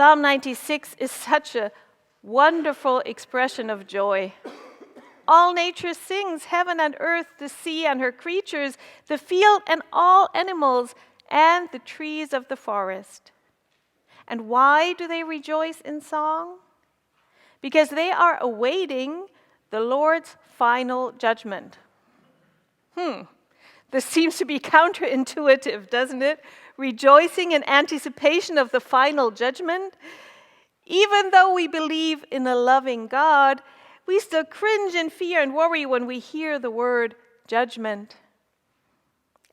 Psalm 96 is such a wonderful expression of joy. All nature sings, heaven and earth, the sea and her creatures, the field and all animals, and the trees of the forest. And why do they rejoice in song? Because they are awaiting the Lord's final judgment. This seems to be counterintuitive, doesn't it? Rejoicing in anticipation of the final judgment. Even though we believe in a loving God, we still cringe in fear and worry when we hear the word judgment.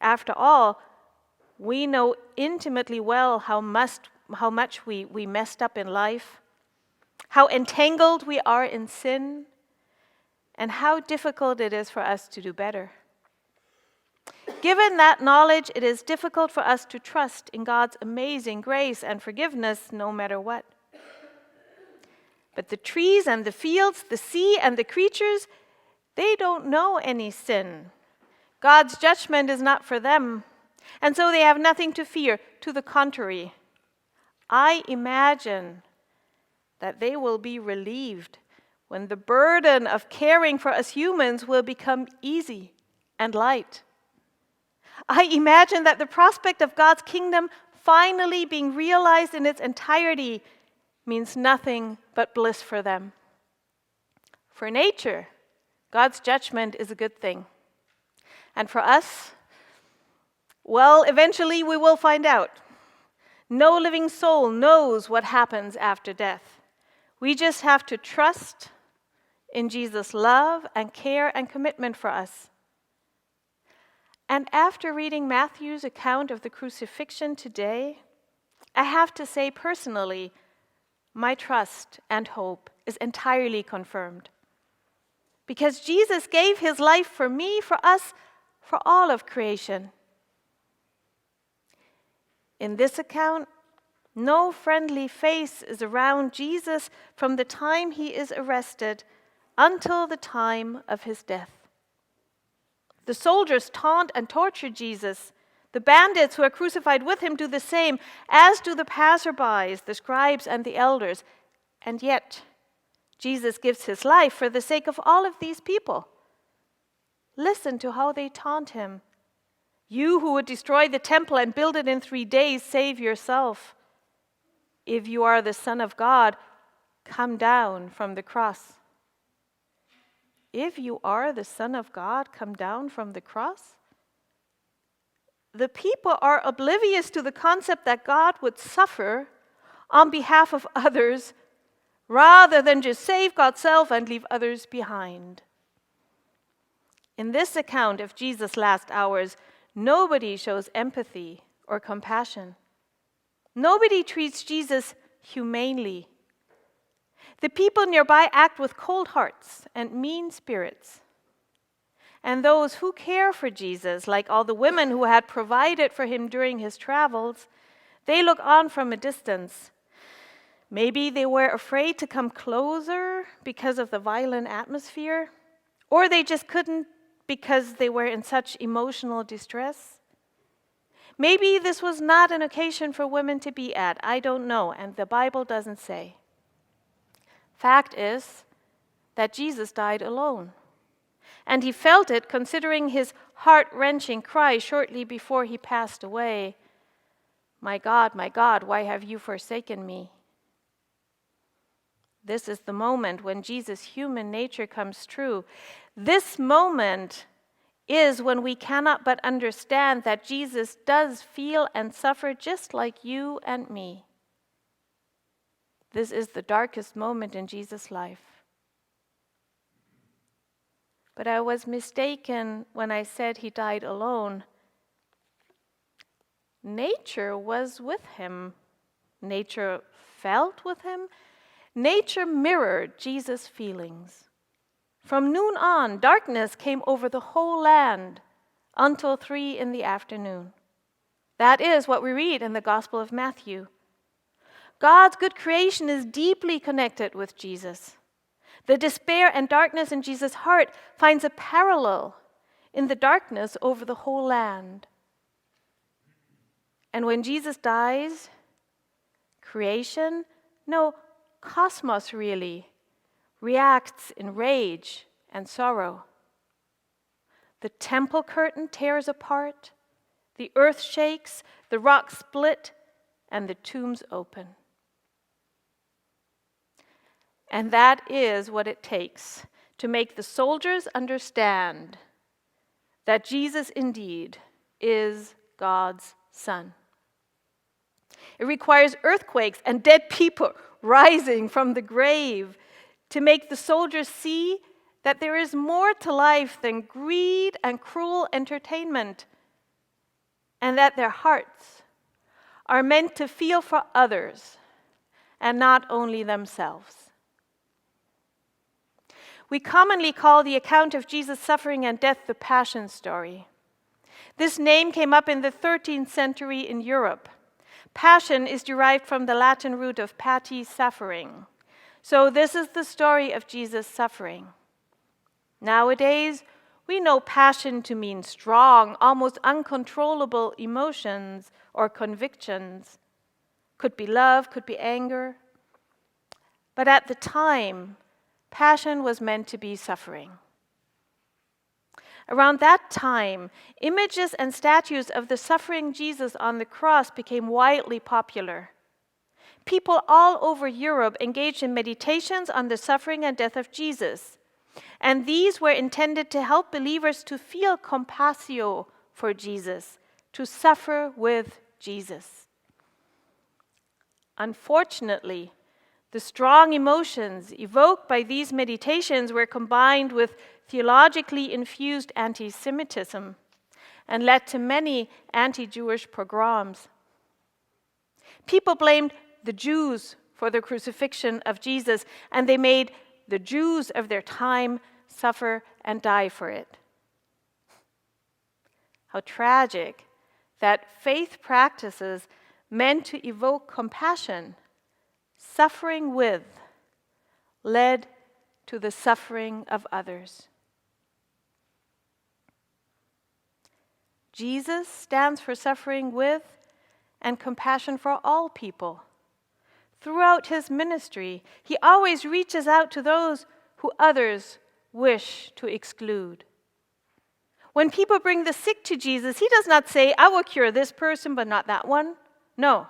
After all, we know intimately well how much we messed up in life, how entangled we are in sin, and how difficult it is for us to do better. Given that knowledge, it is difficult for us to trust in God's amazing grace and forgiveness no matter what. But the trees and the fields, the sea and the creatures, they don't know any sin. God's judgment is not for them, and so they have nothing to fear. To the contrary, I imagine that they will be relieved when the burden of caring for us humans will become easy and light. I imagine that the prospect of God's kingdom finally being realized in its entirety means nothing but bliss for them. For nature, God's judgment is a good thing. And for us, well, eventually we will find out. No living soul knows what happens after death. We just have to trust in Jesus' love and care and commitment for us. And after reading Matthew's account of the crucifixion today, I have to say personally, my trust and hope is entirely confirmed. Because Jesus gave his life for me, for us, for all of creation. In this account, no friendly face is around Jesus from the time he is arrested until the time of his death. The soldiers taunt and torture Jesus. The bandits who are crucified with him do the same, as do the passerbys, the scribes, and the elders. And yet, Jesus gives his life for the sake of all of these people. Listen to how they taunt him. You who would destroy the temple and build it in 3 days, save yourself. If you are the Son of God, come down from the cross. If you are the Son of God, come down from the cross? The people are oblivious to the concept that God would suffer on behalf of others rather than just save God's self and leave others behind. In this account of Jesus' last hours, nobody shows empathy or compassion. Nobody treats Jesus humanely. The people nearby act with cold hearts and mean spirits. And those who care for Jesus, like all the women who had provided for him during his travels, they look on from a distance. Maybe they were afraid to come closer because of the violent atmosphere, or they just couldn't because they were in such emotional distress. Maybe this was not an occasion for women to be at. I don't know, and the Bible doesn't say. Fact is that Jesus died alone. And he felt it considering his heart-wrenching cry shortly before he passed away. My God, why have you forsaken me?" This is the moment when Jesus' human nature comes true. This moment is when we cannot but understand that Jesus does feel and suffer just like you and me. This is the darkest moment in Jesus' life. But I was mistaken when I said he died alone. Nature was with him. Nature felt with him. Nature mirrored Jesus' feelings. From noon on, darkness came over the whole land until 3 p.m. That is what we read in the Gospel of Matthew. God's good creation is deeply connected with Jesus. The despair and darkness in Jesus' heart finds a parallel in the darkness over the whole land. And when Jesus dies, creation, No, cosmos really reacts in rage and sorrow. The temple curtain tears apart, the earth shakes, the rocks split, and the tombs open. And that is what it takes to make the soldiers understand that Jesus indeed is God's Son. It requires earthquakes and dead people rising from the grave to make the soldiers see that there is more to life than greed and cruel entertainment, and that their hearts are meant to feel for others and not only themselves. We commonly call the account of Jesus' suffering and death the Passion story. This name came up in the 13th century in Europe. Passion is derived from the Latin root of pati, suffering. So this is the story of Jesus' suffering. Nowadays, we know passion to mean strong, almost uncontrollable emotions or convictions. Could be love, could be anger. But at the time, passion was meant to be suffering. Around that time, images and statues of the suffering Jesus on the cross became widely popular. People all over Europe engaged in meditations on the suffering and death of Jesus. And these were intended to help believers to feel compassio for Jesus, to suffer with Jesus. Unfortunately, the strong emotions evoked by these meditations were combined with theologically infused anti-Semitism and led to many anti-Jewish pogroms. People blamed the Jews for the crucifixion of Jesus, and they made the Jews of their time suffer and die for it. How tragic that faith practices meant to evoke compassion, suffering with, led to the suffering of others. Jesus stands for suffering with and compassion for all people. Throughout his ministry, he always reaches out to those who others wish to exclude. When people bring the sick to Jesus, he does not say, I will cure this person, but not that one. No,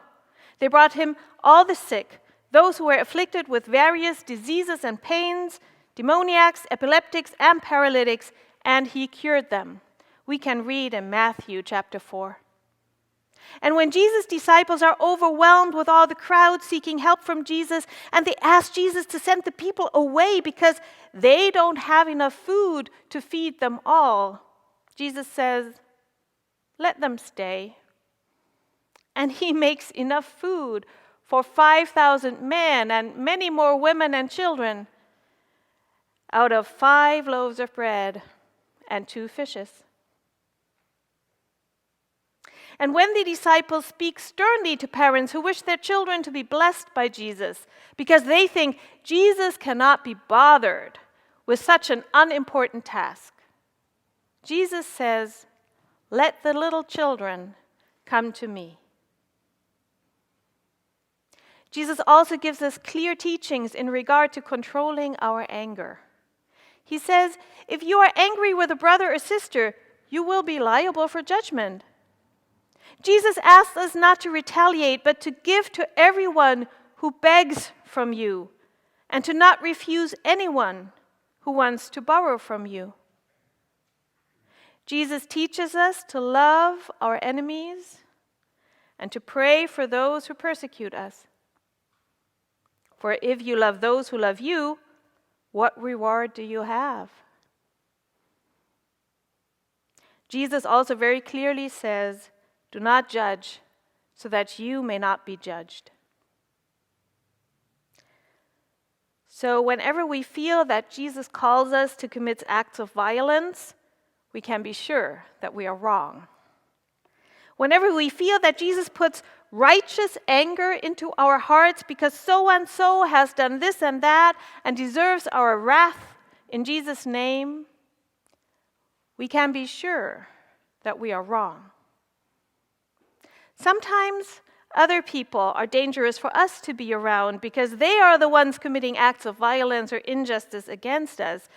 they brought him all the sick, those who were afflicted with various diseases and pains, demoniacs, epileptics, and paralytics, and he cured them. We can read in Matthew chapter 4. And when Jesus' disciples are overwhelmed with all the crowd seeking help from Jesus, and they ask Jesus to send the people away because they don't have enough food to feed them all, Jesus says, let them stay. And he makes enough food for 5,000 men and many more women and children out of 5 loaves of bread and 2 fishes. And when the disciples speak sternly to parents who wish their children to be blessed by Jesus because they think Jesus cannot be bothered with such an unimportant task, Jesus says, let the little children come to me. Jesus also gives us clear teachings in regard to controlling our anger. He says, if you are angry with a brother or sister, you will be liable for judgment. Jesus asks us not to retaliate, but to give to everyone who begs from you, and to not refuse anyone who wants to borrow from you. Jesus teaches us to love our enemies and to pray for those who persecute us. For if you love those who love you, what reward do you have? Jesus also very clearly says, do not judge, so that you may not be judged. So whenever we feel that Jesus calls us to commit acts of violence, we can be sure that we are wrong. Whenever we feel that Jesus puts righteous anger into our hearts because so-and-so has done this and that and deserves our wrath in Jesus' name, we can be sure that we are wrong. Sometimes Other people are dangerous for us to be around because they are the ones committing acts of violence or injustice against us.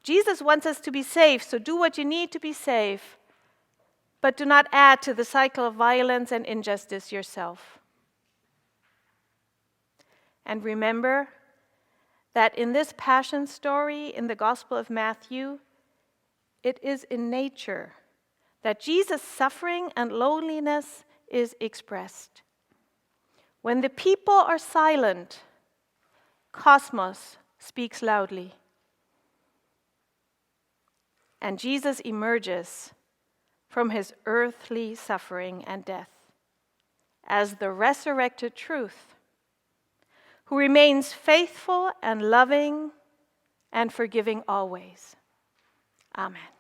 Jesus wants us to be safe, so do what you need to be safe, but do not add to the cycle of violence and injustice yourself. And remember that in this passion story in the Gospel of Matthew, it is in nature that Jesus' suffering and loneliness is expressed. When the people are silent, cosmos speaks loudly. And Jesus emerges from his earthly suffering and death as the resurrected truth, who remains faithful and loving and forgiving always. Amen.